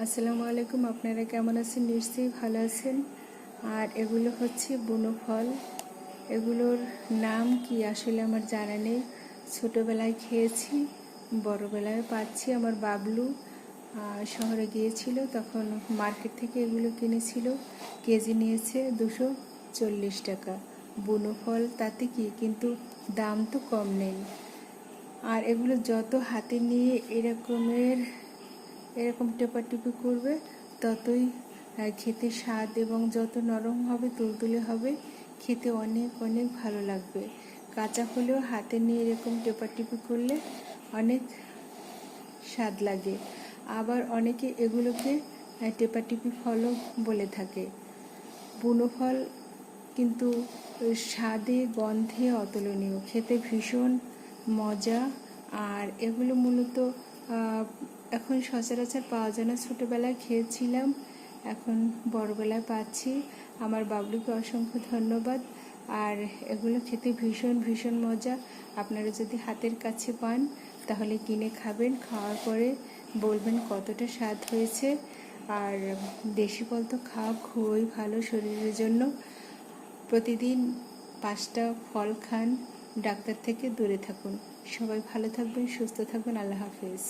আসসালামু আলাইকুম। আপনারা কেমন আছেন? নিশ্চয়ই ভালো আছেন। আর এগুলো হচ্ছে বুনো ফল। এগুলোর নাম কি আসলে আমার জানা নেই। ছোটোবেলায় খেয়েছি, বড়োবেলায় পাচ্ছি। আমার বাবলু শহরে গিয়েছিল, তখন মার্কেট থেকে এগুলো কিনেছিল। কেজি নিয়েছে 240 টাকা। বুনো ফল তাতে কি, কিন্তু দাম তো কম নেই। আর এগুলো যত হাতে নিয়ে এরকম টেপাটিপি করবে, ততই খেতে স্বাদ এবং যত নরম হবে, তুলতুলে হবে, খেতে অনেক অনেক ভালো লাগবে। কাঁচা হলেও হাতে নিয়ে এরকম টেপাটিপি করলে অনেক স্বাদ লাগে। আবার অনেকে এগুলোকে টেপাটিপি ফলও বলে থাকে। বুনো ফল কিন্তু স্বাদে গন্ধে অতুলনীয়, খেতে ভীষণ মজা। আর এগুলো মূলত এখন সচরাচর পাওয়া যায় না। ছোটোবেলায় খেয়েছিলাম, এখন বড়বেলায় পাচ্ছি। আমার বাবলুকে অসংখ্য ধন্যবাদ। আর এগুলো খেতে ভীষণ ভীষণ মজা। আপনারা যদি হাতের কাছে পান তাহলে কিনে খাবেন, খাওয়ার পরে বলবেন কতটা স্বাদ হয়েছে। আর দেশি ফল তো খাওয়া খুবই ভালো শরীরের জন্য। প্রতিদিন 5টা ফল খান, ডাক্তার থেকে দূরে থাকুন। সবাই ভালো থাকবেন, সুস্থ থাকবেন। আল্লাহ হাফেজ।